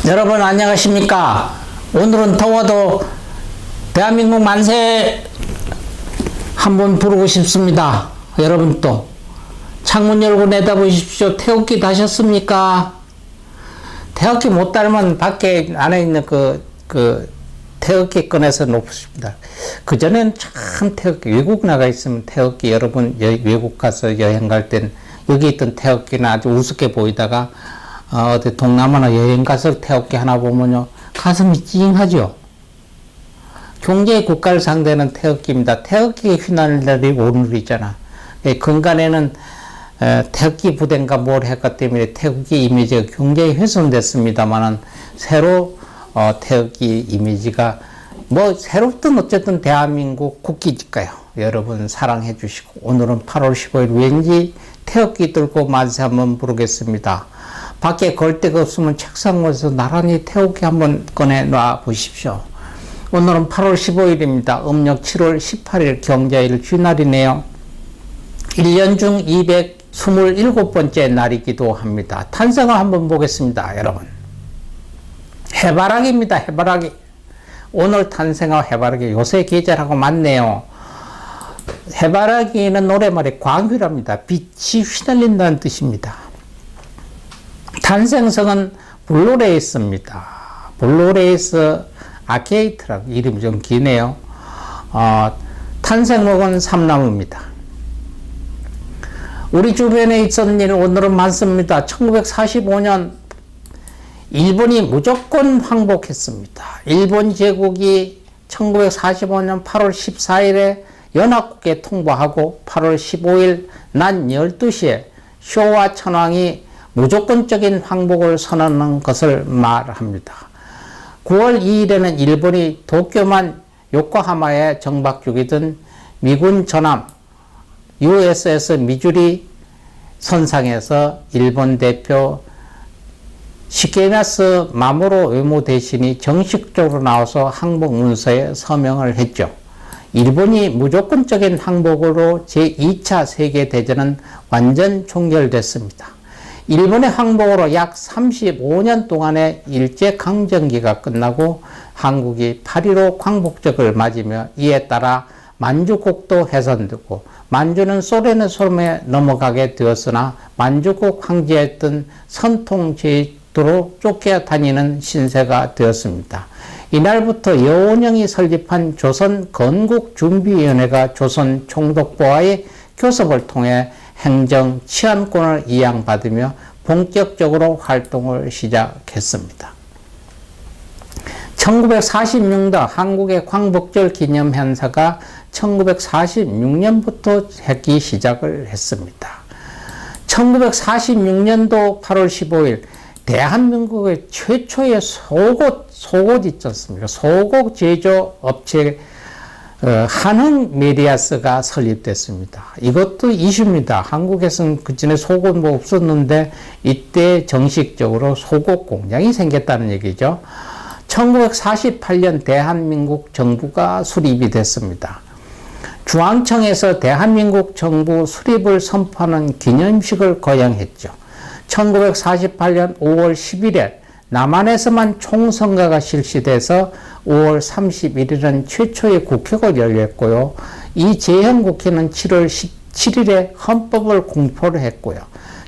여러분 안녕하십니까? 오늘은 더워도 대한민국 만세 한번 부르고 싶습니다. 여러분 또 창문 열고 내다보십시오. 태극기 다셨습니까? 태극기 못 달면 밖에 안에 있는 태극기 꺼내서 놓습니다. 그전엔 참 태극기, 외국 나가 있으면 태극기, 여러분 외국 가서 여행 갈 땐 여기 있던 태극기는 아주 우습게 보이다가 어디 동남아나 여행 가서 태극기 하나 보면요 가슴이 찡하죠. 경제 국가를 상대하는 태극기입니다. 태극기 휘날릴 날이 오늘이잖아. 근간에는 태극기 부대인가 뭘 했기 때문에 태극기 이미지가 굉장히 훼손됐습니다만은 새로 태극기 이미지가 뭐 새롭든 어쨌든 대한민국 국기니까요. 여러분 사랑해 주시고 오늘은 8월 15일 왠지 태극기 들고 만세 한번 부르겠습니다. 밖에 걸 데가 없으면 책상 위에서 나란히 태극기 한번 꺼내 놔 보십시오. 오늘은 8월 15일입니다. 음력 7월 18일 경자일 쥐날이네요. 1년 중 227번째 날이기도 합니다. 탄생을 한번 보겠습니다. 여러분. 해바라기입니다. 해바라기. 오늘 탄생한 해바라기. 요새 계절하고 맞네요. 해바라기는 노래말에 광휘랍니다. 빛이 휘날린다는 뜻입니다. 탄생성은 블루레이스입니다. 블루레이스 아케이트라고 이름이 좀 기네요. 탄생목은 삼나무입니다. 우리 주변에 있었던 일 오늘은 많습니다. 1945년 일본이 무조건 항복했습니다. 일본 제국이 1945년 8월 14일에 연합국에 통보하고 8월 15일 낮 12시에 쇼와 천황이 무조건적인 항복을 선언한 것을 말합니다. 9월 2일에는 일본이 도쿄만 요코하마에 정박 중이던 미군 전함 USS 미주리 선상에서 일본 대표 시게나스 마모로 외무 대신이 정식적으로 나와서 항복 문서에 서명을 했죠. 일본이 무조건적인 항복으로 제2차 세계대전은 완전 종결됐습니다. 일본의 항복으로 약 35년 동안의 일제강점기가 끝나고 한국이 8.15 광복절을 맞으며 이에 따라 만주국도 훼손되고 만주는 소련의 손에 넘어가게 되었으나 만주국 황제였던 선통제도로 쫓겨다니는 신세가 되었습니다. 이날부터 여원영이 설립한 조선건국준비위원회가 조선 총독부와의 교섭을 통해 행정 치안권을 이양받으며 본격적으로 활동을 시작했습니다. 1946년 한국의 광복절 기념 행사가 1946년부터 하기 시작을 했습니다. 1946년도 8월 15일 대한민국의 최초의 속옷 있지 않습니까? 속옷 제조 업체 한흥 메리아스가 설립됐습니다. 이것도 이슈입니다. 한국에서는 그전에 속옷 뭐 없었는데 이때 정식적으로 속옷 공장이 생겼다는 얘기죠. 1948년 대한민국 정부가 수립이 됐습니다. 중앙청에서 대한민국 정부 수립을 선포하는 기념식을 거행했죠. 1948년 5월 11일 남한에서만 총선거가 실시돼서 5월 31일은 최초의 국회가 열렸고요. 이 재형국회는 7월 17일에 헌법을 공포를 했고요.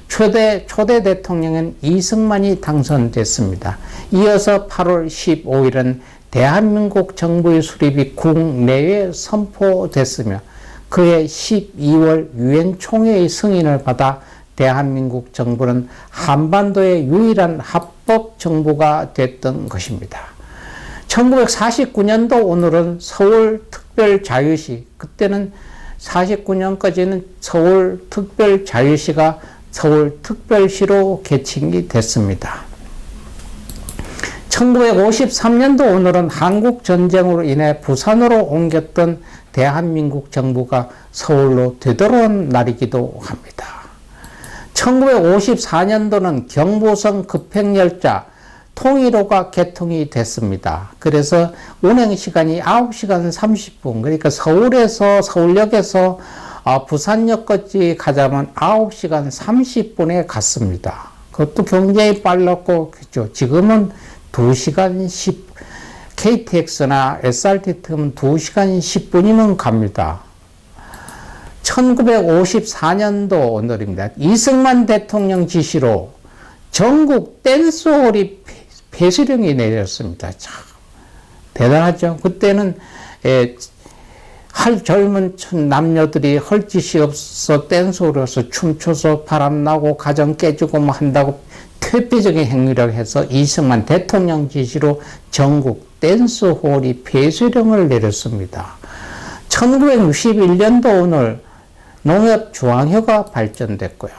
초대 대통령은 이승만이 당선됐습니다. 이어서 8월 15일은 대한민국 정부의 수립이 국내에 선포됐으며 그해 12월 유엔 총회의 승인을 받아 대한민국 정부는 한반도의 유일한 합법 정부가 됐던 것입니다. 1949년도 오늘은 서울특별자유시, 그때는 49년까지는 서울특별자유시가 서울특별시로 개칭이 됐습니다. 1953년도 오늘은 한국전쟁으로 인해 부산으로 옮겼던 대한민국 정부가 서울로 되돌아온 날이기도 합니다. 1954년도는 경부선 급행열차 통일호가 개통이 됐습니다. 그래서 운행시간이 9시간 30분, 그러니까 서울역에서 부산역까지 가자면 9시간 30분에 갔습니다. 그것도 굉장히 빨랐고, 그렇죠. 지금은 2시간 10, KTX나 SRT 타면 2시간 10분이면 갑니다. 1954년도 오늘입니다. 이승만 대통령 지시로 전국 댄스홀이 폐쇄령이 내렸습니다. 참 대단하죠. 그때는 젊은 남녀들이 할 짓이 없어 댄스홀에서 춤춰서 바람나고 가정 깨지고 뭐 한다고 퇴폐적인 행위를 해서 이승만 대통령 지시로 전국 댄스홀이 폐쇄령을 내렸습니다. 1961년도 오늘 농협중앙회가 발전됐고요.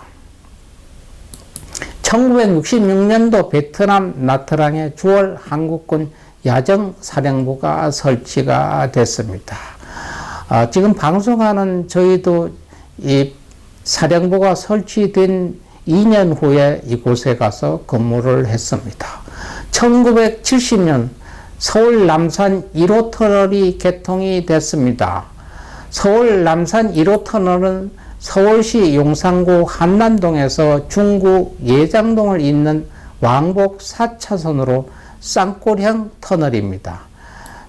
1966년도 베트남 나트랑에 주월 한국군 야정사령부가 설치가 됐습니다. 지금 방송하는 저희도 이 사령부가 설치된 2년 후에 이곳에 가서 근무를 했습니다. 1970년 서울 남산 1호 터널이 개통이 됐습니다. 서울 남산 1호 터널은 서울시 용산구 한남동에서 중구 예장동을 잇는 왕복 4차선으로 쌍골형 터널입니다.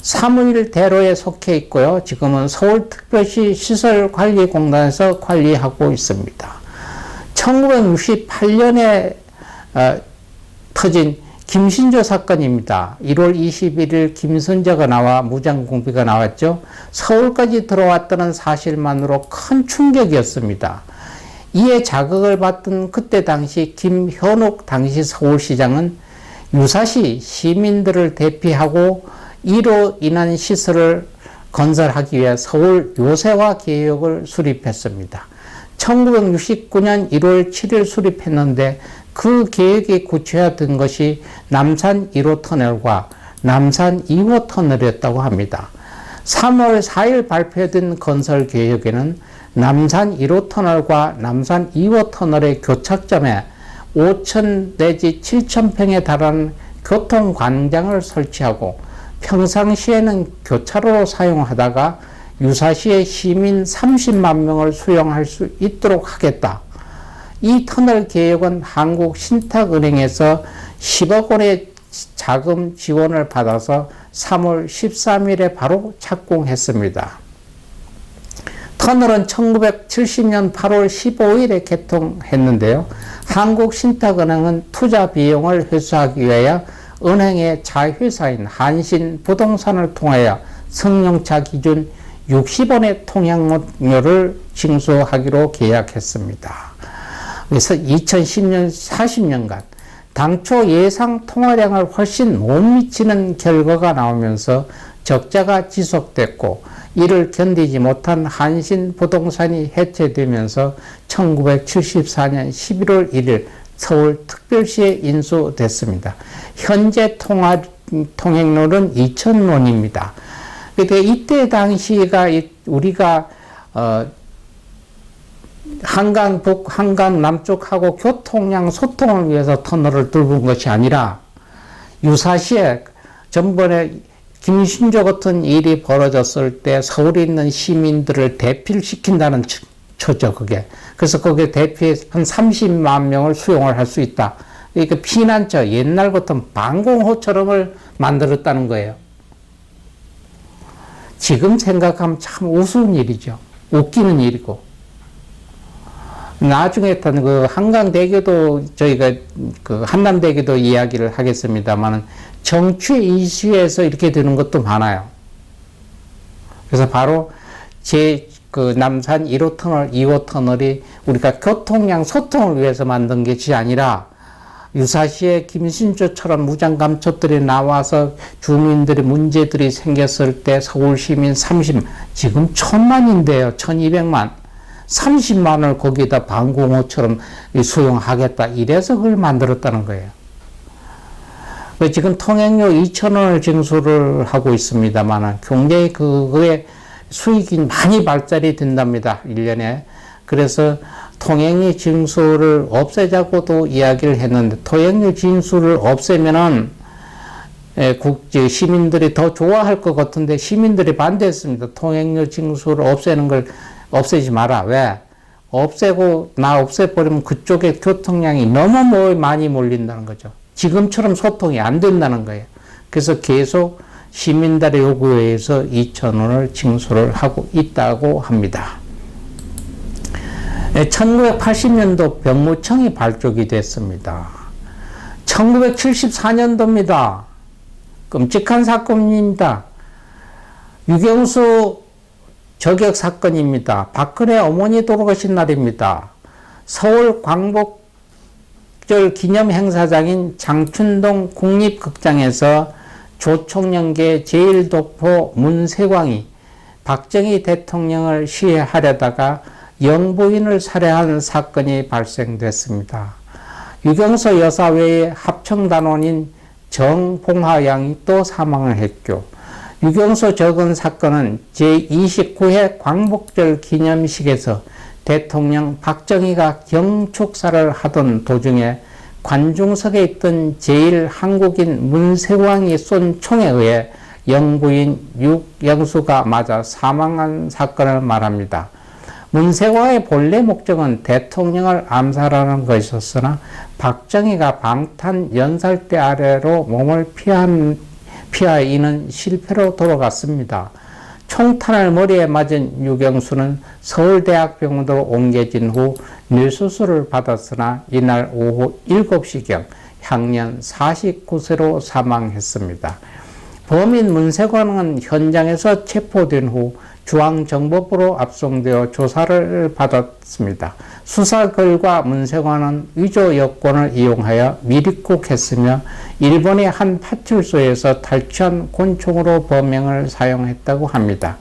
사무일 대로에 속해 있고요. 지금은 서울특별시 시설관리공단에서 관리하고 있습니다. 1968년에 터진 김신조 사건입니다. 1월 21일 김선재가 나와 무장공비가 나왔죠. 서울까지 들어왔다는 사실만으로 큰 충격이었습니다. 이에 자극을 받던 그때 당시 김현욱 당시 서울시장은 유사시 시민들을 대피하고 이로 인한 시설을 건설하기 위해 서울 요새화 계획을 수립했습니다. 1969년 1월 7일 수립했는데 그 계획이 구체화된 것이 남산 1호 터널과 남산 2호 터널이었다고 합니다. 3월 4일 발표된 건설 계획에는 남산 1호 터널과 남산 2호 터널의 교착점에 5천 내지 7천 평에 달하는 교통광장을 설치하고 평상시에는 교차로로 사용하다가 유사시에 시민 30만 명을 수용할 수 있도록 하겠다. 이 터널 계획은 한국신탁은행에서 10억 원의 자금 지원을 받아서 3월 13일에 바로 착공했습니다. 터널은 1970년 8월 15일에 개통했는데요. 한국신탁은행은 투자 비용을 회수하기 위하여 은행의 자회사인 한신부동산을 통하여 승용차 기준 60원의 통행료를 징수하기로 계약했습니다. 그래서 2010년 40년간 당초 예상 통화량을 훨씬 못 미치는 결과가 나오면서 적자가 지속됐고 이를 견디지 못한 한신부동산이 해체되면서 1974년 11월 1일 서울특별시에 인수됐습니다. 현재 통행료는 2,000원입니다. 그때 이때 당시가 우리가 한강 북, 한강 남쪽하고 교통량 소통을 위해서 터널을 뚫은 것이 아니라 유사시에 전번에 김신조 같은 일이 벌어졌을 때 서울에 있는 시민들을 대피를 시킨다는 초죠, 그게. 그래서 거기에 대피해 한 30만 명을 수용을 할 수 있다. 그러니까 피난처, 옛날 같은 방공호처럼을 만들었다는 거예요. 지금 생각하면 참 우스운 일이죠. 웃기는 일이고. 나중에 그 한강대교도 저희가 그 한남대교도 이야기를 하겠습니다만 정치 이슈에서 이렇게 되는 것도 많아요. 그래서 바로 그 남산 1호 터널, 2호 터널이 우리가 교통량 소통을 위해서 만든 것이 아니라 유사시에 김신조처럼 무장감초들이 나와서 주민들의 문제들이 생겼을 때 서울 시민 지금 1,000만인데요. 1,200만. 30만을 거기다 방공호처럼 수용하겠다. 이래서 그걸 만들었다는 거예요. 지금 통행료 2,000원을 징수를 하고 있습니다만 굉장히 그거에 수익이 많이 발달이 된답니다. 1년에. 그래서 통행료 징수를 없애자고도 이야기를 했는데 통행료 징수를 없애면은 시민들이 더 좋아할 것 같은데 시민들이 반대했습니다. 통행료 징수를 없애는 걸 없애지 마라. 왜? 없애버리면 그쪽에 교통량이 너무 많이 몰린다는 거죠. 지금처럼 소통이 안 된다는 거예요. 그래서 계속 시민들의 요구에 의해서 2,000원을 징수를 하고 있다고 합니다. 1980년도 병무청이 발족이 됐습니다. 1974년도입니다. 끔찍한 사건입니다. 유경수 저격 사건입니다. 박근혜 어머니 돌아가신 날입니다. 서울 광복절 기념 행사장인 장춘동 국립극장에서 조총련계 제1독보 문세광이 박정희 대통령을 시해하려다가 영부인을 살해한 사건이 발생됐습니다. 유경수 여사 외에 합청단원인 정봉하 양이 또 사망을 했고, 유경수 저건 사건은 제29회 광복절 기념식에서 대통령 박정희가 경축사를 하던 도중에 관중석에 있던 제1한국인 문세광이 쏜 총에 의해 영부인 유경수가 맞아 사망한 사건을 말합니다. 문세광의 본래 목적은 대통령을 암살하는 것이었으나 박정희가 방탄 연살대 아래로 몸을 피하이는 실패로 돌아갔습니다. 총탄을 머리에 맞은 유경수는 서울대학병원으로 옮겨진 후 뇌수술을 받았으나 이날 오후 7시경 향년 49세로 사망했습니다. 범인 문세광은 현장에서 체포된 후 중앙정보부로 압송되어 조사를 받았습니다. 수사 결과 문세광은 위조 여권을 이용하여 미입국했으며 일본의 한 파출소에서 탈취한 권총으로 범행을 사용했다고 합니다.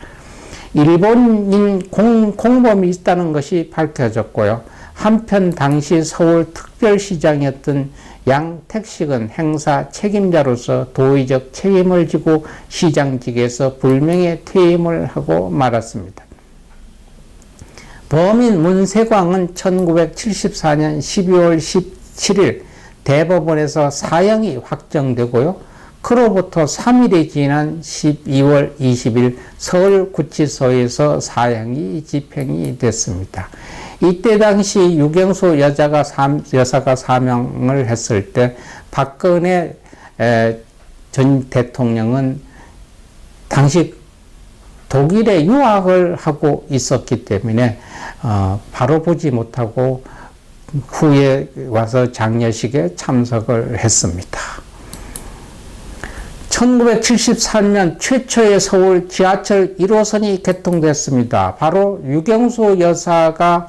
일본인 공범이 있다는 것이 밝혀졌고요. 한편 당시 서울 특별시장이었던 양택식은 행사 책임자로서 도의적 책임을 지고 시장직에서 불명예 퇴임을 하고 말았습니다. 범인 문세광은 1974년 12월 17일 대법원에서 사형이 확정되고요. 그로부터 3일이 지난 12월 20일 서울구치소에서 사형이 집행이 됐습니다. 이때 당시 유경수 여사가 사망을 했을 때 박근혜 전 대통령은 당시 독일에 유학을 하고 있었기 때문에 바로 보지 못하고 후에 와서 장례식에 참석을 했습니다. 1973년 최초의 서울 지하철 1호선이 개통됐습니다. 바로 유경수 여사가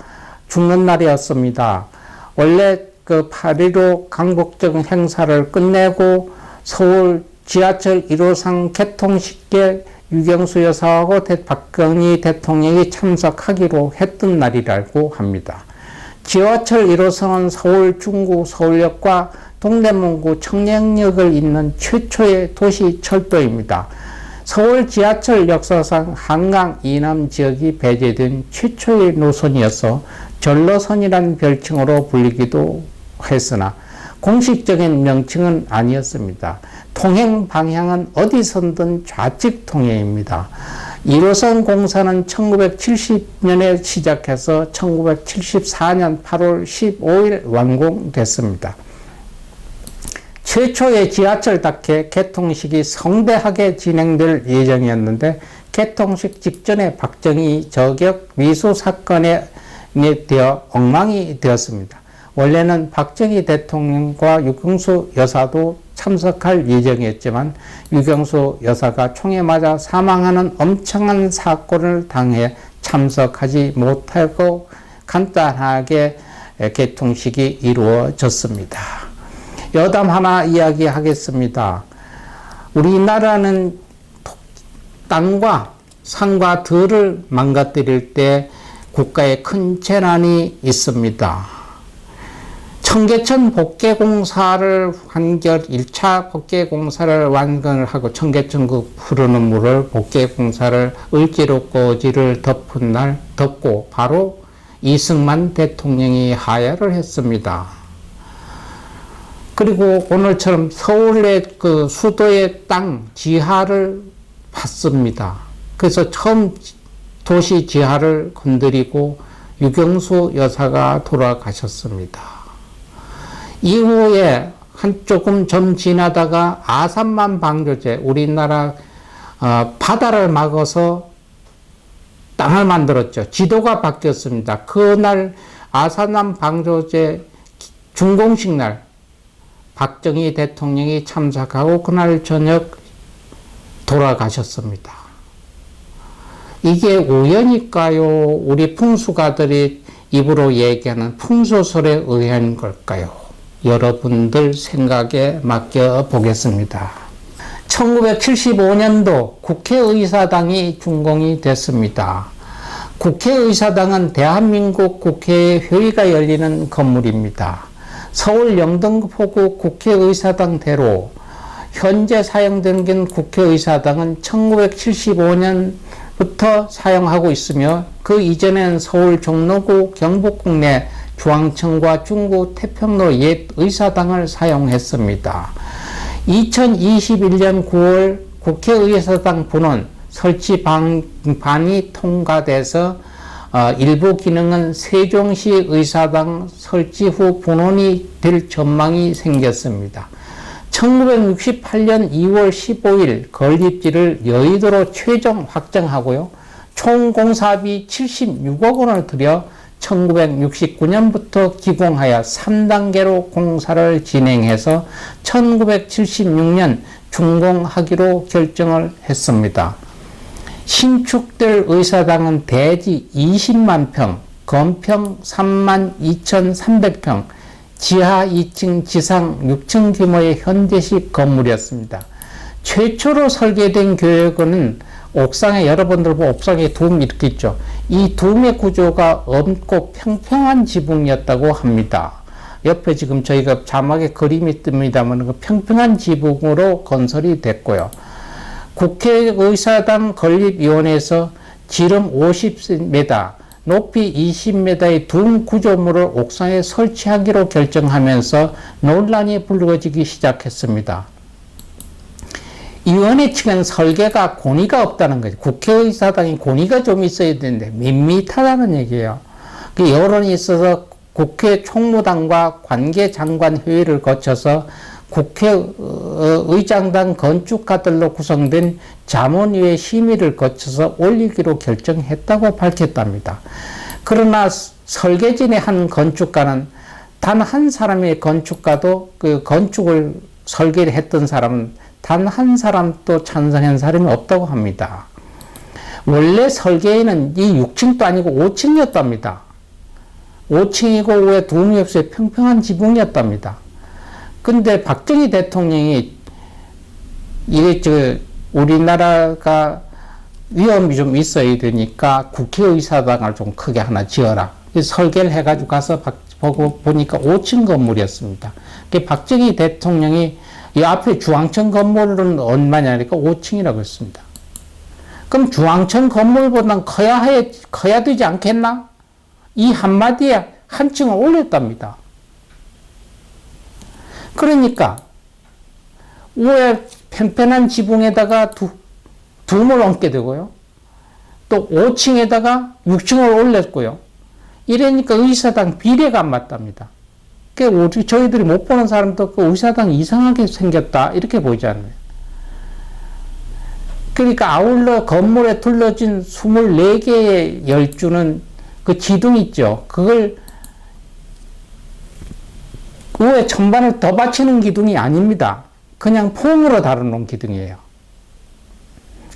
죽는 날이었습니다. 원래 그 8.15 광복절 행사를 끝내고 서울 지하철 1호선 개통식에 유경수 여사하고 박정희 대통령이 참석하기로 했던 날이라고 합니다. 지하철 1호선은 서울 중구 서울역과 동대문구 청량역을 잇는 최초의 도시 철도입니다. 서울 지하철 역사상 한강 이남 지역이 배제된 최초의 노선이어서 전로선이라는 별칭으로 불리기도 했으나 공식적인 명칭은 아니었습니다. 통행 방향은 어디선든 좌측 통행입니다. 1호선 공사는 1970년에 시작해서 1974년 8월 15일 완공됐습니다. 최초의 지하철답게 개통식이 성대하게 진행될 예정이었는데 개통식 직전에 박정희 저격 미수 사건에 되어 엉망이 되었습니다. 원래는 박정희 대통령과 유경수 여사도 참석할 예정이었지만 유경수 여사가 총에 맞아 사망하는 엄청난 사건을 당해 참석하지 못하고 간단하게 개통식이 이루어졌습니다. 여담 하나 이야기하겠습니다. 우리나라는 땅과 산과 들을 망가뜨릴 때 국가에 큰 재난이 있습니다. 청계천 복개공사를 1차 복개공사를 완공을 하고 청계천 그 흐르는 물을 복개공사를 을지로 꼬지를 덮은 날 덮고 바로 이승만 대통령이 하야를 했습니다. 그리고 오늘처럼 서울의 그 수도의 땅 지하를 봤습니다. 그래서 처음 도시 지하를 건드리고 유경수 여사가 돌아가셨습니다. 이후에 조금 좀 지나다가 아산만 방조제, 우리나라 바다를 막아서 땅을 만들었죠. 지도가 바뀌었습니다. 그날 아산만 방조제 준공식 날 박정희 대통령이 참석하고 그날 저녁 돌아가셨습니다. 이게 우연일까요? 우리 풍수가들이 입으로 얘기하는 풍소설에 의한 걸까요? 여러분들 생각에 맡겨보겠습니다. 1975년도 국회의사당이 준공이 됐습니다. 국회의사당은 대한민국 국회의 회의가 열리는 건물입니다. 서울 영등포구 국회의사당대로 현재 사용되는 국회의사당은 1975년부터 사용하고 있으며 그 이전엔 서울 종로구 경복궁 내 중앙청과 중구 태평로 옛 의사당을 사용했습니다. 2021년 9월 국회의사당 분원 설치 방안이 통과돼서 일부 기능은 세종시 의사당 설치 후 분원이 될 전망이 생겼습니다. 1968년 2월 15일 건립지를 여의도로 최종 확정하고요. 총 공사비 76억 원을 들여 1969년부터 기공하여 3단계로 공사를 진행해서 1976년 준공하기로 결정을 했습니다. 신축될 의사당은 대지 20만 평, 건평 3만 2,300평, 지하 2층, 지상 6층 규모의 현대식 건물이었습니다. 최초로 설계된 교역은 옥상에 여러분들 옥상에 둠 이렇게 있죠. 이 둠의 구조가 엄고 평평한 지붕이었다고 합니다. 옆에 지금 저희가 자막에 그림이 뜹니다만 그 평평한 지붕으로 건설이 됐고요. 국회의사당 건립위원회에서 지름 50m, 높이 20m의 둠 구조물을 옥상에 설치하기로 결정하면서 논란이 불거지기 시작했습니다. 위원회 측은 설계가 권위가 없다는 거죠. 국회의사당이 권위가 좀 있어야 되는데 밋밋하다는 얘기예요. 그 여론이 있어서 국회 총무당과 관계장관 회의를 거쳐서 국회의장단 건축가들로 구성된 자문위의 심의를 거쳐서 올리기로 결정했다고 밝혔답니다. 그러나 설계진의 한 건축가는 단 한 사람의 건축가도 그 건축을 설계를 했던 사람은 단 한 사람도 찬성한 사람이 없다고 합니다. 원래 설계에는 이 6층도 아니고 5층이었답니다. 5층이고 위에 둠이 없이 평평한 지붕이었답니다. 근데 박정희 대통령이 우리나라가 위험이 좀 있어야 되니까 국회의사당을 좀 크게 하나 지어라. 설계를 해가지고 가서 보고 보니까 5층 건물이었습니다. 박정희 대통령이 이 앞에 중앙청 건물은 얼마냐니까 5층이라고 했습니다. 그럼 중앙청 건물보다는 커야 되지 않겠나? 이 한마디에 한 층을 올렸답니다. 그러니까 위에 편편한 지붕에다가 둠을 얹게 되고요. 또 5층에다가 6층을 올렸고요. 이러니까 의사당 비례가 안 맞답니다. 저희들이 못 보는 사람도 그 의사당이 이상하게 생겼다 이렇게 보이잖아요. 그러니까 아울러 건물에 둘러진 24개의 열주는 그 지둥 있죠. 그걸 위에 천반을 더 받치는 기둥이 아닙니다. 그냥 폼으로 달아놓은 기둥이에요.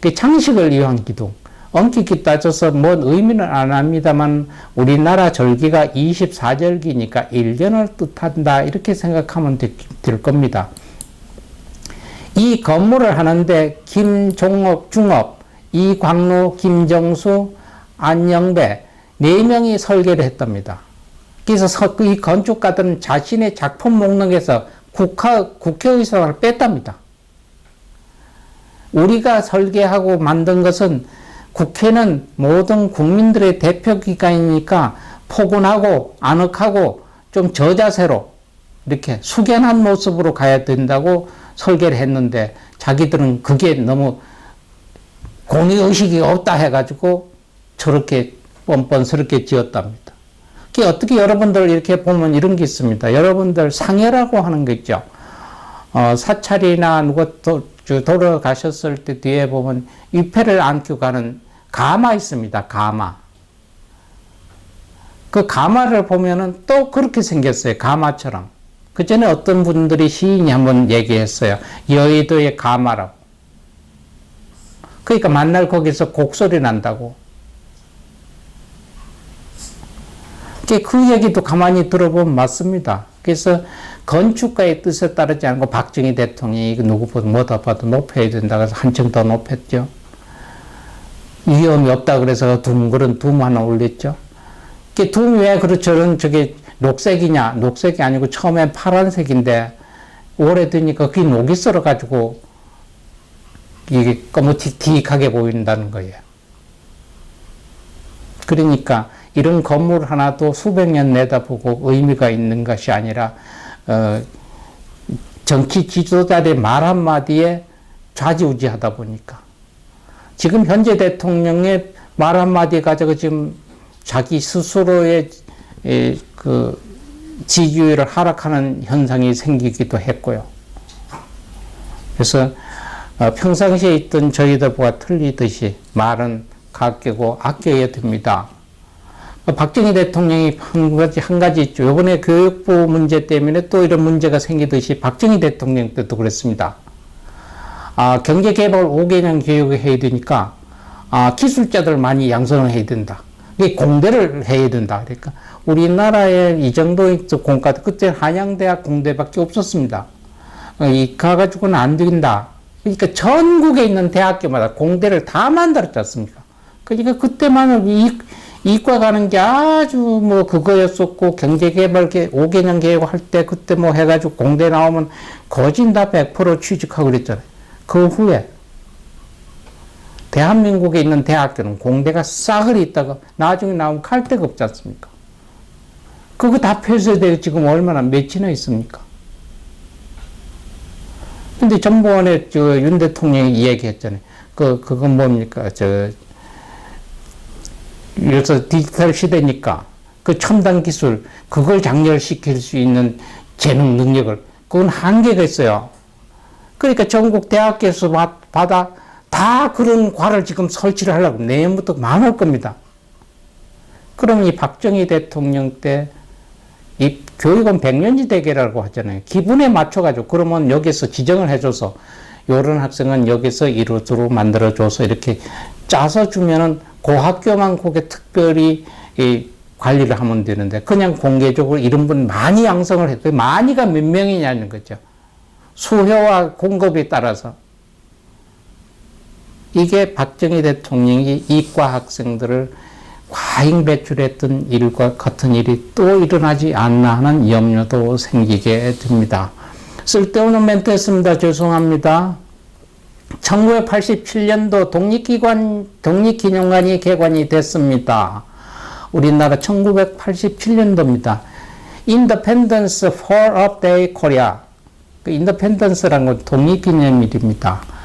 그 장식을 위한 기둥. 엄격히 따져서 뭔 의미는 안 합니다만 우리나라 절기가 24절기니까 1년을 뜻한다 이렇게 생각하면 될 겁니다. 이 건물을 하는데 김종업, 중업, 이광루, 김정수, 안영배 4명이 설계를 했답니다. 그래서 이 건축가들은 자신의 작품 목록에서 국회의사당을 뺐답니다. 우리가 설계하고 만든 것은 국회는 모든 국민들의 대표기관이니까 포근하고 아늑하고 좀 저자세로 이렇게 숙연한 모습으로 가야 된다고 설계를 했는데 자기들은 그게 너무 공의의식이 없다 해가지고 저렇게 뻔뻔스럽게 지었답니다. 어떻게 여러분들 이렇게 보면 이런 게 있습니다. 여러분들 상해라고 하는 거 있죠. 사찰이나 누가 돌아가셨을 때 뒤에 보면 위패를 안고 가는 가마 있습니다. 가마. 그 가마를 보면은 또 그렇게 생겼어요. 가마처럼. 그 전에 어떤 분들이 시인이 한번 얘기했어요. 여의도의 가마라고. 그러니까 만날 거기서 곡소리 난다고. 그 얘기도 가만히 들어보면 맞습니다. 그래서 건축가의 뜻에 따르지 않고 박정희 대통령이 누구보다 뭐다 봐도 높여야 된다 그래서 한층 더 높였죠. 위험이 없다 그래서 그런 둠 하나 올렸죠. 둠이 왜 그렇죠? 저게 녹색이냐? 녹색이 아니고 처음엔 파란색인데 오래되니까 그게 녹이 썰어가지고 이게 꺼무틱틱하게 보인다는 거예요. 그러니까 이런 건물 하나도 수백 년 내다보고 의미가 있는 것이 아니라 정치 지도자의 말 한마디에 좌지우지하다 보니까 지금 현재 대통령의 말 한마디 가지고 지금 자기 스스로의 그 지지율을 하락하는 현상이 생기기도 했고요. 그래서 평상시에 있던 저희들과 틀리듯이 말은 가끼고 아껴야 됩니다. 박정희 대통령이 한 가지 있죠. 이번에 교육부 문제 때문에 또 이런 문제가 생기듯이 박정희 대통령 때도 그랬습니다. 경제개발 5개년 교육을 해야 되니까 기술자들 많이 양성을 해야 된다. 공대를 해야 된다. 그러니까 우리나라에 이 정도의 공과 그때 한양대학 공대밖에 없었습니다. 이 가가지고는 안 된다. 그러니까 전국에 있는 대학교마다 공대를 다 만들었지 않습니까? 그러니까 그때만 이과 가는 게 아주 뭐 그거였었고 경제개발 5개년 계획할 때 그때 뭐 해가지고 공대 나오면 거진 다 100% 취직하고 그랬잖아요. 그 후에 대한민국에 있는 대학교는 공대가 싸그리 있다가 나중에 나오면 갈 데가 없지 않습니까? 그거 다 폐쇄되고 지금 얼마나 몇이나 있습니까? 근데 정부원에 윤 대통령이 얘기했잖아요. 그건 뭡니까? 그래서 디지털 시대니까 그 첨단 기술, 그걸 장렬시킬 수 있는 재능 능력을, 그건 한계가 있어요. 그러니까 전국 대학교에서 받아 다 그런 과를 지금 설치를 하려고 내년부터 많을 겁니다. 그러면 이 박정희 대통령 때 이 교육은 백년지대계라고 하잖아요. 기분에 맞춰가지고 그러면 여기서 지정을 해줘서 요런 학생은 여기서 이루어로 만들어줘서 이렇게 짜서 주면은 그 학교만 그게 특별히 관리를 하면 되는데 그냥 공개적으로 이런 분 많이 양성을 해도 많이가 몇 명이냐는 거죠. 수요와 공급에 따라서. 이게 박정희 대통령이 이과 학생들을 과잉 배출했던 일과 같은 일이 또 일어나지 않나 하는 염려도 생기게 됩니다. 쓸데없는 멘트 했습니다. 죄송합니다. 1987년도 독립기념관이 개관이 됐습니다. 우리나라 1987년도입니다. Independence for a Day Korea. 그 인더펜던스라는 건 독립기념일입니다.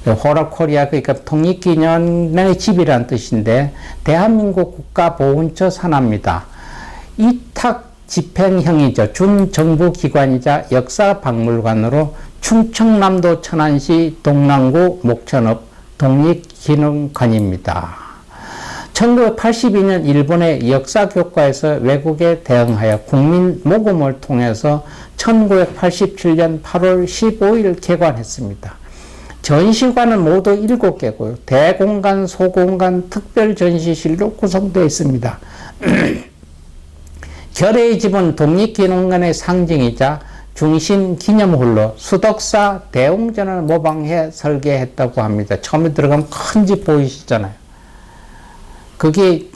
호라 코리아, 그러니까 독립기념의 집이라는 뜻인데 대한민국 국가보훈처 산하입니다. 위탁 집행형이죠. 준정부기관이자 역사박물관으로 충청남도 천안시 동랑구 목천읍 독립기념관입니다. 1982년 일본의 역사교과에서 왜곡에 대응하여 국민 모금을 통해서 1987년 8월 15일 개관했습니다. 전시관은 모두 7개고요. 대공간, 소공간, 특별전시실로 구성되어 있습니다. 결의의 집은 독립기념관의 상징이자 중심 기념홀로 수덕사 대웅전을 모방해 설계했다고 합니다. 처음에 들어가면 큰 집 보이시잖아요. 그게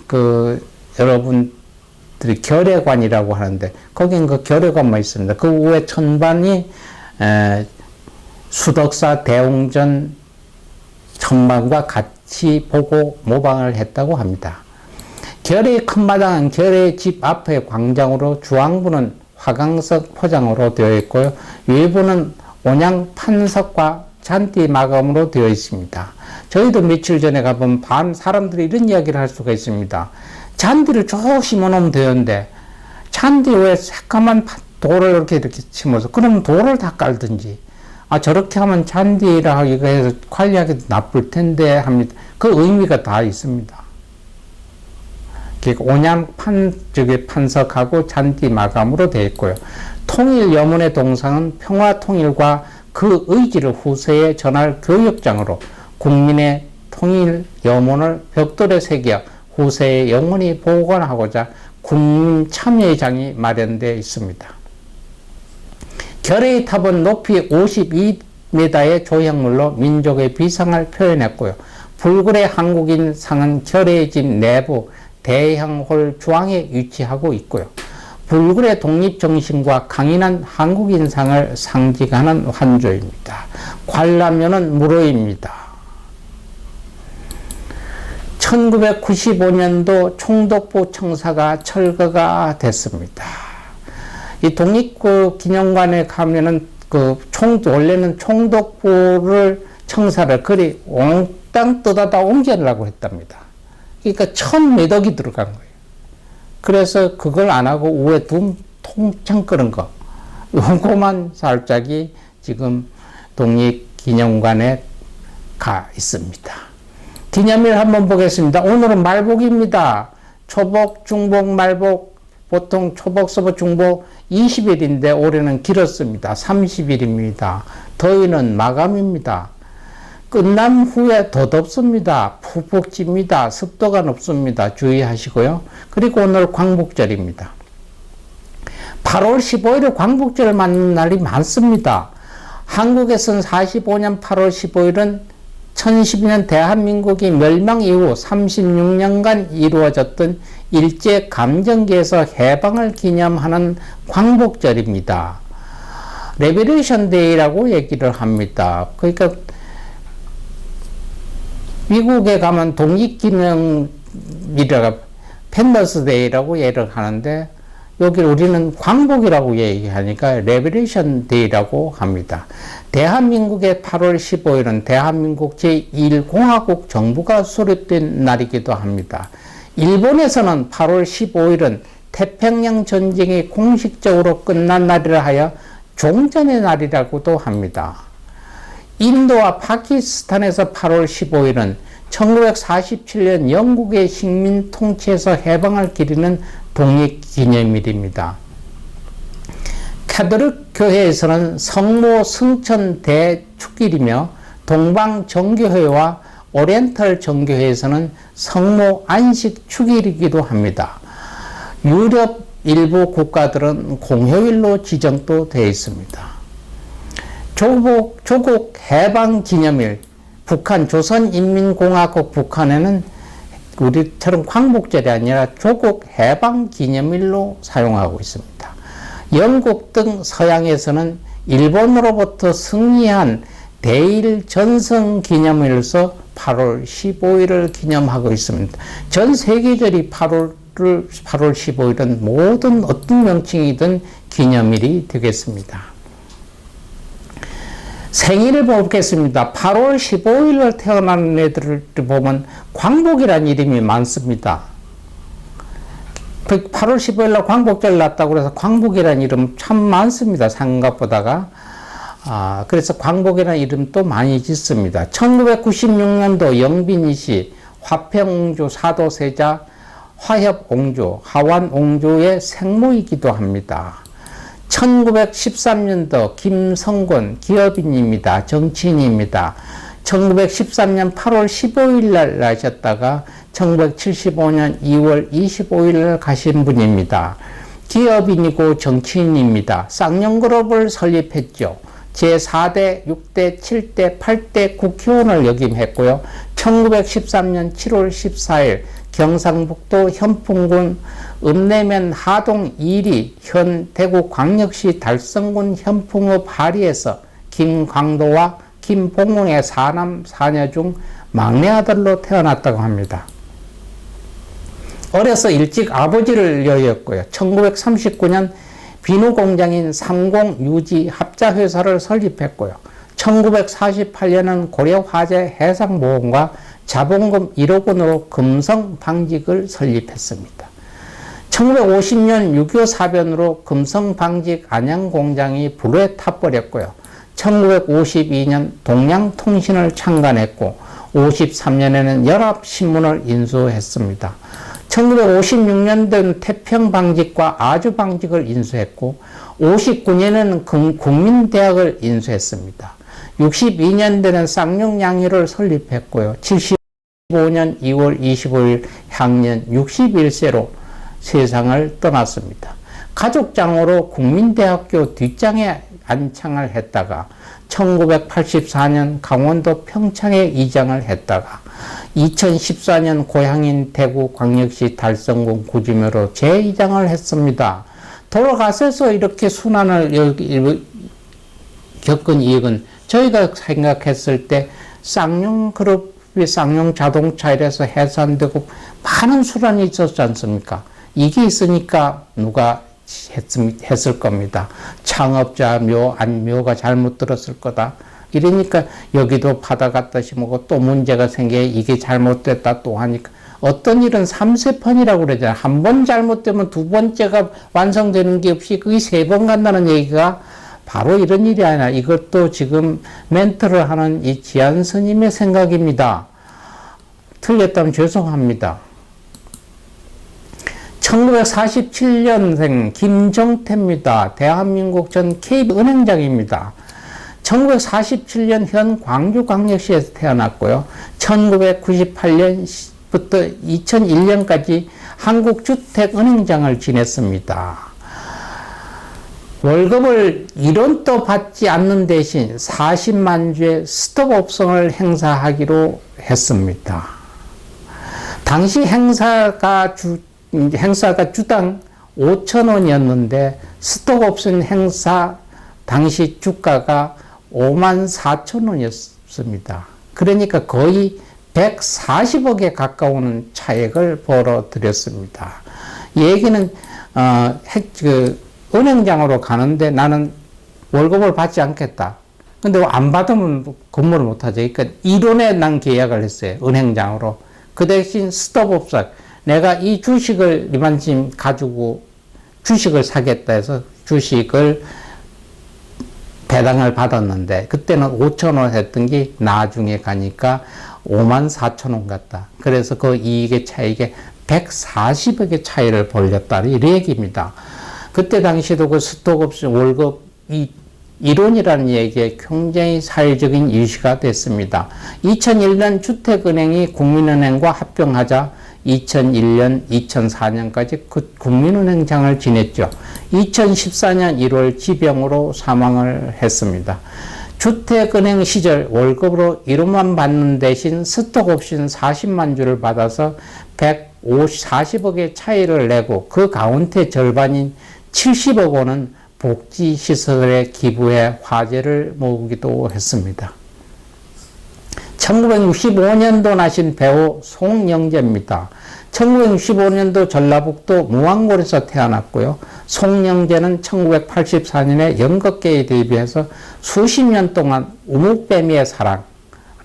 여러분들이 결의관이라고 하는데 거긴 그 결의관만 있습니다. 그 위에 천반이 수덕사 대웅전 천반과 같이 보고 모방을 했다고 합니다. 결의 큰 마당은 결의 집 앞의 광장으로 주황부는 화강석 포장으로 되어 있고요. 외부는 온양 판석과 잔디 마감으로 되어 있습니다. 저희도 며칠 전에 가보면 사람들이 이런 이야기를 할 수가 있습니다. 잔디를 쭉 심어놓으면 되는데 잔디 왜 새까만 돌을 이렇게 심어서 그러면 돌을 다 깔든지 저렇게 하면 잔디라 하기가 해서 관리하기도 나쁠 텐데 합니다. 그 의미가 다 있습니다. 온양 판석하고 잔디 마감으로 되어 있고요. 통일 여문의 동상은 평화 통일과 그 의지를 후세에 전할 교육장으로 국민의 통일 여문을 벽돌에 새겨 후세에 영원히 보관하고자 국민 참여장이 마련되어 있습니다. 결의 탑은 높이 52m의 조형물로 민족의 비상을 표현했고요. 불굴의 한국인 상은 결의 집 내부 대형홀 중앙에 위치하고 있고요. 불굴의 독립정신과 강인한 한국인상을 상징하는 환조입니다. 관람료는 무료입니다. 1995년도 총독부 청사가 철거가 됐습니다. 이 독립기념관에 가면은 원래는 총독부를 청사를 그리 옹땅 뜯어다 옮기려고 했답니다. 그러니까 1000매덕이 들어간 거예요. 그래서 그걸 안 하고 위에 통창 끓은 거. 요거만 살짝이 지금 독립기념관에 가 있습니다. 기념일 한번 보겠습니다. 오늘은 말복입니다. 초복, 중복, 말복, 보통 초복, 서복, 중복 20일인데 올해는 길었습니다. 30일입니다. 더위는 마감입니다. 끝난 후에 더 덥습니다. 푹푹 찝니다. 습도가 높습니다. 주의하시고요. 그리고 오늘 광복절입니다. 8월 15일에 광복절을 맞는 날이 많습니다. 한국에서는 45년 8월 15일은 1012년 대한민국이 멸망 이후 36년간 이루어졌던 일제감정기에서 해방을 기념하는 광복절입니다. 레버레이션 데이라고 얘기를 합니다. 그러니까 미국에 가면 독립기념이라고 펜더스 데이라고 얘기를 하는데 여기 우리는 광복이라고 얘기하니까 레버레이션 데이라고 합니다. 대한민국의 8월 15일은 대한민국 제1공화국 정부가 수립된 날이기도 합니다. 일본에서는 8월 15일은 태평양 전쟁이 공식적으로 끝난 날이라 하여 종전의 날이라고도 합니다. 인도와 파키스탄에서 8월 15일은 1947년 영국의 식민 통치에서 해방을 기리는 독립기념일입니다. 카톨릭 교회에서는 성모 승천 대축일이며 동방정교회와 오리엔탈 정교회에서는 성모 안식 축일이기도 합니다. 유럽 일부 국가들은 공휴일로 지정도 되어 있습니다. 조국 해방 기념일, 북한 조선인민공화국 북한에는 우리처럼 광복절이 아니라 조국 해방 기념일로 사용하고 있습니다. 영국 등 서양에서는 일본으로부터 승리한 대일 전승 기념일로서 8월 15일을 기념하고 있습니다. 전 세계적으로 8월 15일은 모든 어떤 명칭이든 기념일이 되겠습니다. 생일을 보겠습니다. 8월 15일을 태어난 애들을 보면 광복이라는 이름이 많습니다. 8월 15일날 광복절 났다고 해서 광복이라는 이름 참 많습니다. 생각보다가. 그래서 광복이라는 이름도 많이 짓습니다. 1996년도 영빈이시 화평옹주 사도세자 화협옹주 하완옹주의 생모이기도 합니다. 1913년도 김성곤 기업인입니다. 정치인입니다. 1913년 8월 15일 날 나셨다가 1975년 2월 25일 날 가신 분입니다. 기업인이고 정치인입니다. 쌍용그룹을 설립했죠. 제4대, 6대, 7대, 8대 국회의원을 역임했고요. 1913년 7월 14일 경상북도 현풍군 읍내면 하동 2리 현 대구광역시 달성군 현풍읍 하리에서 김광도와 김봉웅의 4남 4녀 중 막내 아들로 태어났다고 합니다. 어려서 일찍 아버지를 여였고요. 1939년 비누공장인 삼공유지 합자회사를 설립했고요. 1948년은 고려화재 해상보험과 자본금 1억 원으로 금성방직을 설립했습니다. 1950년 6.25 사변으로 금성방직 안양공장이 불에 타버렸고요. 1952년 동양통신을 창간했고 53년에는 연합신문을 인수했습니다. 1956년도에는 태평방직과 아주방직을 인수했고 59년에는 국민대학을 인수했습니다. 62년도에는 쌍용양의를 설립했고요. 75년 2월 25일 향년 61세로 세상을 떠났습니다. 가족장으로 국민대학교 뒷장에 안창을 했다가 1984년 강원도 평창에 이장을 했다가 2014년 고향인 대구광역시 달성군 구지묘로 재이장을 했습니다. 돌아가셔서 이렇게 순환을 겪은 이익은 저희가 생각했을 때 쌍용그룹이 쌍용자동차 이래서 해산되고 많은 순환이 있었지 않습니까? 이게 있으니까 누가 했을 겁니다. 창업자 묘가 잘못 들었을 거다. 이러니까 여기도 바다 갖다 심고 또 문제가 생겨 이게 잘못됐다 또 하니까 어떤 일은 3세판이라고 그러잖아요. 한 번 잘못되면 두 번째가 완성되는 게 없이 그게 세 번 간다는 얘기가 바로 이런 일이 아니라 이것도 지금 멘트를 하는 이 지안 스님의 생각입니다. 틀렸다면 죄송합니다. 1947년생 김정태입니다. 대한민국 전 KB은행장입니다. 1947년 현 광주광역시에서 태어났고요. 1998년부터 2001년까지 한국주택은행장을 지냈습니다. 월급을 1원도 받지 않는 대신 40만 주의 스톡옵션을 행사하기로 했습니다. 당시 행사가 주당 5,000원이었는데 스톡옵션 행사 당시 주가가 54,000원이었습니다. 그러니까 거의 140억에 가까운 차액을 벌어들였습니다. 이 얘기는 은행장으로 가는데 나는 월급을 받지 않겠다. 근데 안 받으면 근무를 못하죠. 그러니까 1원에 난 계약을 했어요. 은행장으로. 그 대신 스톡옵션. 내가 이 주식을 이만큼 가지고 주식을 사겠다 해서 주식을 배당을 받았는데 그때는 5,000원 했던 게 나중에 가니까 54,000원 같다. 그래서 그 이익의 차익에 140억의 차이를 벌렸다. 이 얘기입니다. 그때 당시도 그 스톡옵션 월급 1원이라는 얘기에 굉장히 사회적인 이슈가 됐습니다. 2001년 주택은행이 국민은행과 합병하자 2001년, 2004년까지 그 국민은행장을 지냈죠. 2014년 1월 지병으로 사망을 했습니다. 주택은행 시절 월급으로 1원만 받는 대신 스톡옵션 40만 주를 받아서 140억의 차이를 내고 그 가운데 절반인 70억 원은 복지시설에 기부해 화제를 모으기도 했습니다. 1965년도 나신 배우 송영재입니다. 1965년도 전라북도 무안골에서 태어났고요. 송영재는 1984년에 연극계에 데뷔해서 수십 년 동안 우묵뱀이의 사랑,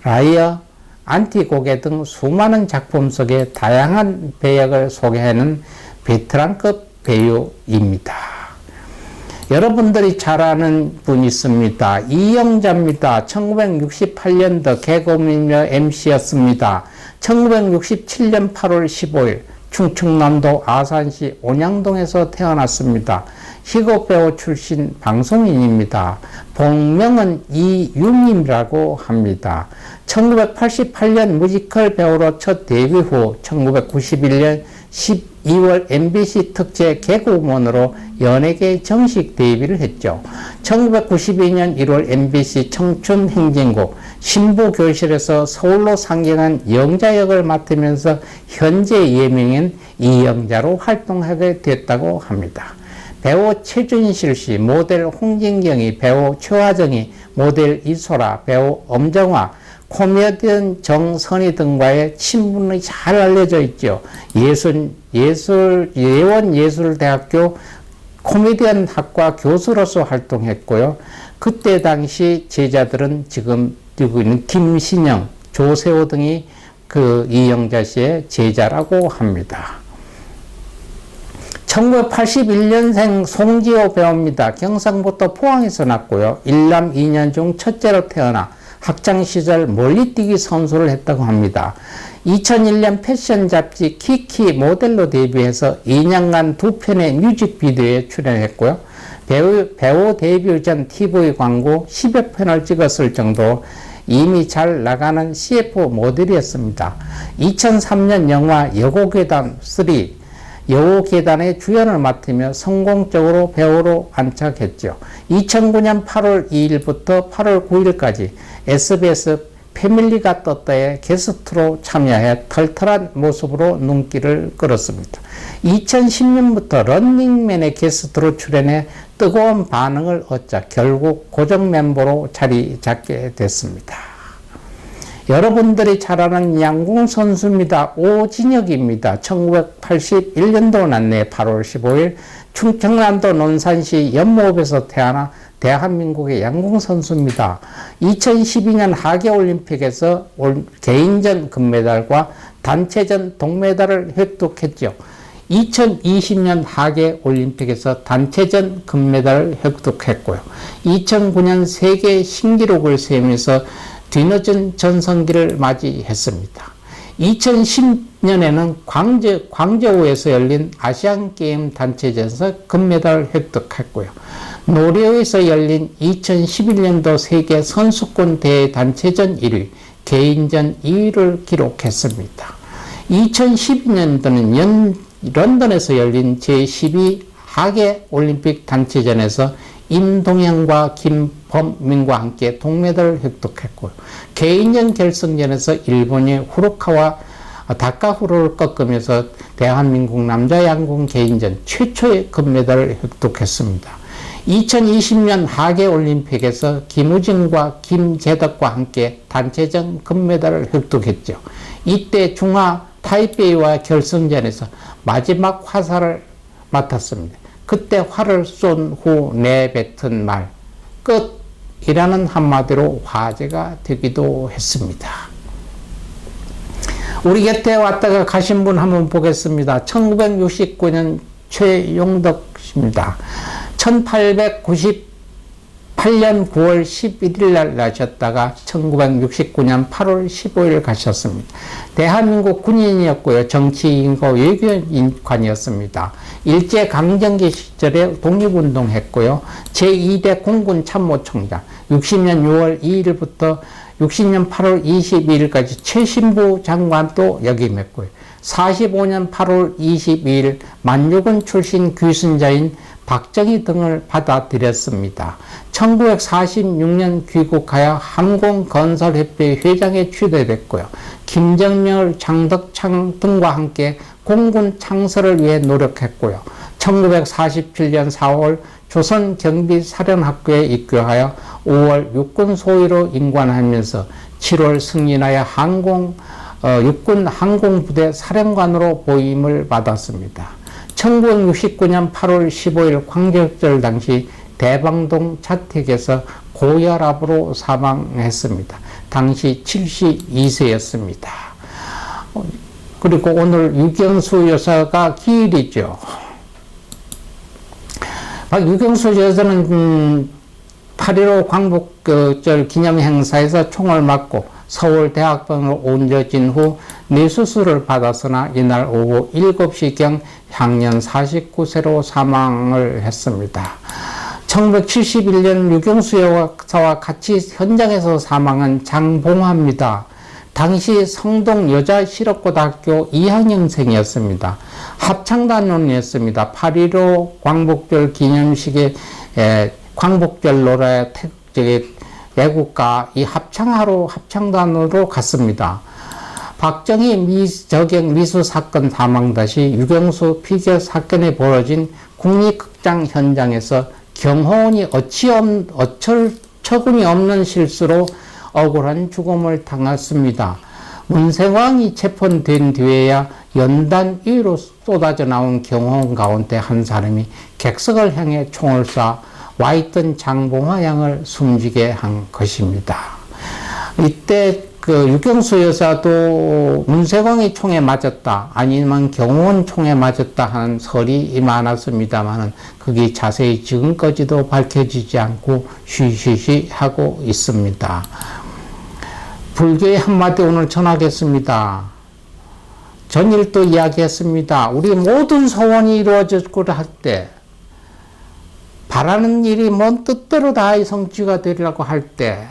라이어, 안티고개 등 수많은 작품 속에 다양한 배역을 소개하는 베테랑급 배우입니다. 여러분들이 잘 아는 분이 있습니다. 이영자입니다. 1968년도 개그맨 MC였습니다. 1967년 8월 15일 충청남도 아산시 온양동에서 태어났습니다. 희곡배우 출신 방송인입니다. 본명은 이윤임이라고 합니다. 1988년 뮤지컬 배우로 첫 데뷔 후 1991년 12월 MBC 특제 개그우먼으로 연예계에 정식 데뷔를 했죠. 1992년 1월 MBC 청춘행진곡 신부교실에서 서울로 상경한 영자 역을 맡으면서 현재 예명인 이영자로 활동하게 됐다고 합니다. 배우 최준실 씨, 모델 홍진경이, 배우 최화정이, 모델 이소라, 배우 엄정화, 코미디언 정선희 등과의 친분이 잘 알려져 있죠. 예원예술대학교 코미디언 학과 교수로서 활동했고요. 그때 당시 제자들은 지금 여기 있는 김신영, 조세호 등이 그 이영자 씨의 제자라고 합니다. 1981년생 송지호 배우입니다. 경상북도 포항에서 났고요. 1남 2년 중 첫째로 태어나 학창시절 멀리뛰기 선수를 했다고 합니다. 2001년 패션 잡지 키키 모델로 데뷔해서 2년간 2편의 뮤직비디오에 출연했고요. 배우 데뷔 전 TV 광고 10여 편을 찍었을 정도 이미 잘 나가는 CF 모델이었습니다. 2003년 영화 여고괴담 3 여고괴담의 주연을 맡으며 성공적으로 배우로 안착했죠. 2009년 8월 2일부터 8월 9일까지 SBS 패밀리가 떴다에 게스트로 참여해 털털한 모습으로 눈길을 끌었습니다. 2010년부터 런닝맨의 게스트로 출연해 뜨거운 반응을 얻자 결국 고정 멤버로 자리 잡게 됐습니다. 여러분들이 잘 아는 양궁 선수입니다. 오진혁입니다. 1981년도 났네. 8월 15일 충청남도 논산시 연못에서 태어나 대한민국의 양궁 선수입니다. 2012년 하계올림픽에서 개인전 금메달과 단체전 동메달을 획득했죠. 2020년 하계올림픽에서 단체전 금메달을 획득했고요. 2009년 세계 신기록을 세우면서 뒤늦은 전성기를 맞이했습니다. 2010년에는 광저우에서 열린 아시안게임 단체전에서 금메달을 획득했고요. 노르웨이에서 열린 2011년도 세계 선수권 대회 단체전 1위, 개인전 2위를 기록했습니다. 2012년도는 런던에서 열린 제12 하계올림픽 단체전에서 임동현과 김범민과 함께 동메달을 획득했고, 개인전 결승전에서 일본의 후루카와 다카후루를 꺾으면서 대한민국 남자 양궁 개인전 최초의 금메달을 획득했습니다. 2020년 하계올림픽에서 김우진과 김재덕과 함께 단체전 금메달을 획득했죠. 이때 중화 타이베이와 결승전에서 마지막 화살을 맡았습니다. 그때 활을 쏜 후 내뱉은 말, 끝이라는 한마디로 화제가 되기도 했습니다. 우리 곁에 왔다가 가신 분 한번 보겠습니다. 1969년 최용덕 씨입니다. 1898년 9월 11일 날 나셨다가 1969년 8월 15일 가셨습니다. 대한민국 군인이었고요. 정치인과 외교인관이었습니다. 일제강점기 시절에 독립운동했고요. 제2대 공군 참모총장, 60년 6월 2일부터 60년 8월 22일까지 최신부 장관도 역임했고요. 45년 8월 22일 만주군 출신 귀순자인 박정희 등을 받아들였습니다. 1946년 귀국하여 항공건설협회 회장에 취임했고요. 김정렬, 장덕창 등과 함께 공군 창설을 위해 노력했고요. 1947년 4월 조선경비사령학교에 입교하여 5월 육군 소위로 임관하면서 7월 승진하여 육군 항공부대 사령관으로 보임을 받았습니다. 1969년 8월 15일 광복절 당시 대방동 자택에서 고혈압으로 사망했습니다. 당시 72세였습니다. 그리고 오늘 유경수 여사가 기일이죠. 유경수 여사는 8.15 광복절 기념행사에서 총을 맞고 서울대학병원으로 옮겨진 후 뇌수술을 받았으나 이날 오후 7시경 향년 49세로 사망을 했습니다. 1971년 유경수 여사와 같이 현장에서 사망한 장봉화입니다. 당시 성동 여자실업고등학교 2학년생이었습니다. 합창단원이었습니다. 8.15 광복절 기념식에 광복절 노래 애국가 이 합창하러 합창단으로 갔습니다. 박정희 저격 미수 사건 사망 당시 유경수 피격 사건이 벌어진 국립극장 현장에서 경호원이 어처구니 없는 실수로 억울한 죽음을 당했습니다. 문생왕이 체포된 뒤에야 연단 위로 쏟아져 나온 경호원 가운데 한 사람이 객석을 향해 총을 쏴 와있던 장봉화 양을 숨지게 한 것입니다. 이때 그 유경수 여사도 문세광이 총에 맞았다, 아니면 경호원 총에 맞았다 하는 설이 많았습니다만은 그게 자세히 지금까지도 밝혀지지 않고 쉬쉬쉬 하고 있습니다. 불교의 한마디 오늘 전하겠습니다. 전일도 이야기했습니다. 우리 모든 소원이 이루어졌고 할 때, 바라는 일이 뭔 뜻대로 다 성취가 되려고 할 때,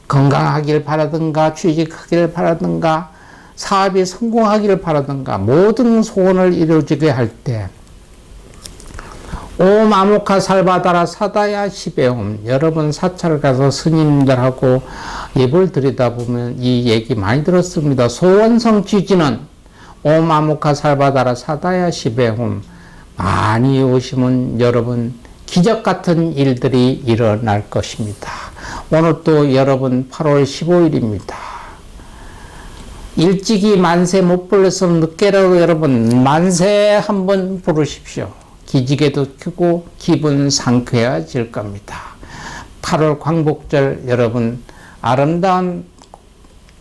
건강하길 바라든가, 취직하길 바라든가, 사업이 성공하기를 바라든가, 모든 소원을 이루어지게 할 때, 옴 아모카 살바다라 사다야 시베옴. 여러분 사찰 가서 스님들하고 예불 드리다 보면 이 얘기 많이 들었습니다. 소원 성취지는 옴 아모카 살바다라 사다야 시베옴. 많이 오시면 여러분 기적 같은 일들이 일어날 것입니다. 오늘 또 여러분 8월 15일입니다. 일찍이 만세 못 불렀으면 늦게라도 여러분 만세 한번 부르십시오. 기지개도 켜고 기분 상쾌해질 겁니다. 8월 광복절 여러분 아름다운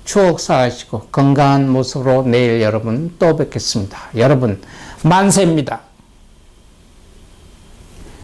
추억 쌓으시고 건강한 모습으로 내일 여러분 또 뵙겠습니다. 여러분 만세입니다.